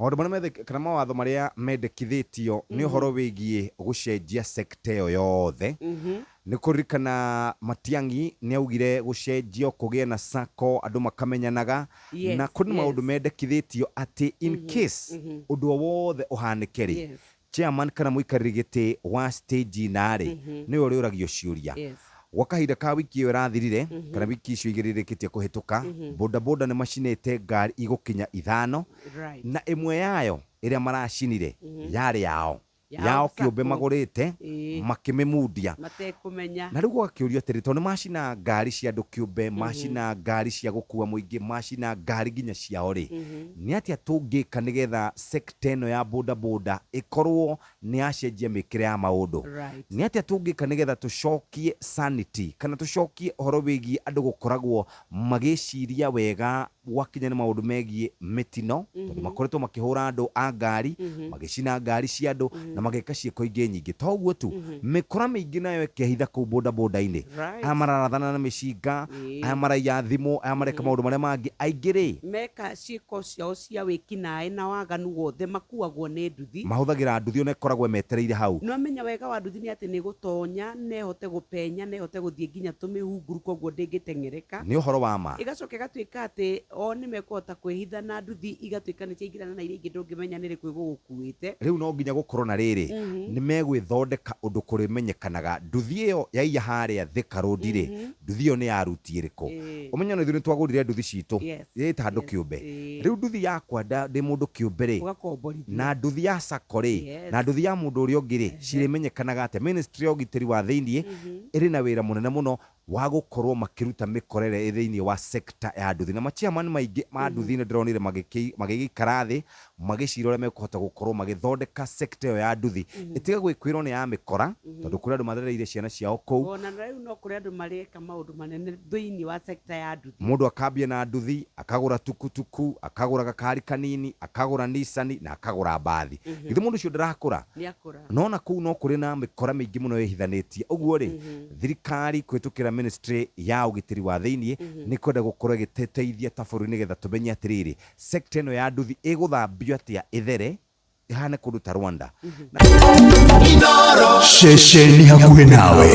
maundu maria kana mawatho maria mendekithitio ni uhoro wigie gucenjia sector yo yothe. Ni kuririkana Matiang'i ni augire gucenjio kugie na sako andu makamenyanaga na kuri maundu mendekithitio ati in case undu wothe uhanikeri chairman kana muikariri giti wa stage nari ni uri uragio ciuria gwa kahinda ka wiki iyo irathirire kana wiki icio igiririkitie kuhituka boda boda ni macinite ngari igukinya 5 na imwe yayo iria maracinire yari yao kiumbe magurite makimimundia matekumenya na riu gwakiurio atiri tondu macina ngari cia andu kiumbe macina ngari cia gukua muingi macina ngari nginya ciao ri ni atia tungika nigetha sector ino ya boda boda ikorwo ni acenjia mikire ya maundu ni atia tungika nigetha tucokie sanity kana tucokie horo wigi andu gukoragwo magiciria wega wakinya ni maundu megie mitino tondu makoretwo makihura andu a ngari magicina ngari cia andu na mageka ciiko ingi nyingi toguo tu mikora mingi nayo ikehitha ku boda boda ini aya mararathana na micinga aya maraiya thimu aya mareka maundu maria mangi aingiri meka ciiko ciao cia wikinae na waganu wothe makuagwo ni nduthi mahuthagira nduthi ona ikoragwo metereire hau no menya wega wa nduthi ni ati ni gutonya nehote gupenya nehote guthie nginya tumihunguru koguo ndingitengereka ni uhoro wa ma igacoka igatuika ati o ni mekuhota kwihitha na nduthi igatuika ni ciaingirana na iria ingi ndungimenya ni riku igugukuite riu no nginya gukorwo na riri ni megwithondeka undu kurimenyekanaga nduthi iyo yaiya haria Thika Road ri nduthi iyo ni ya ruti iriku umenya ni twagurire nduthi citu yita andu kiumbe riu nduthi yakwa ndi mundu kiumbe ri na nduthi ya sako ri na nduthi ya mundu uri ungi ri cirimenyekanaga ate ministry ya ugitiri wa thiini iri na wira munene muno wa gukorwo makiruta mikorere thiini wa sector ya nduthi na machairman maingi ma nduthi ni ndironire magigikara thi magicira uria mekuhota gukorwo magithondeka sector ya nduthi itiga gwikwirwo ni ya mikora tondu kuri andu mathereire ciana ciao kou ona riu no kuri andu mareka maundu manene thiini wa sector ya nduthi mundu akambia na nduthi akagura tukutuku akagura gakari kanini akagura Nissan na akagura mbathi ithe mundu cio ndarakura nona kou no kuri na mikora mingi muno yehithanitie uguo ri thirikari kwitukira ministry ya ugitiri wa thiini ni kwenda gukorwo igiteteithia taburi nigetha tumenye atiriri sector ino ya nduthi iguthambio atia ithere ihane kundu ta Rwanda Shesheni hakuhe nawe.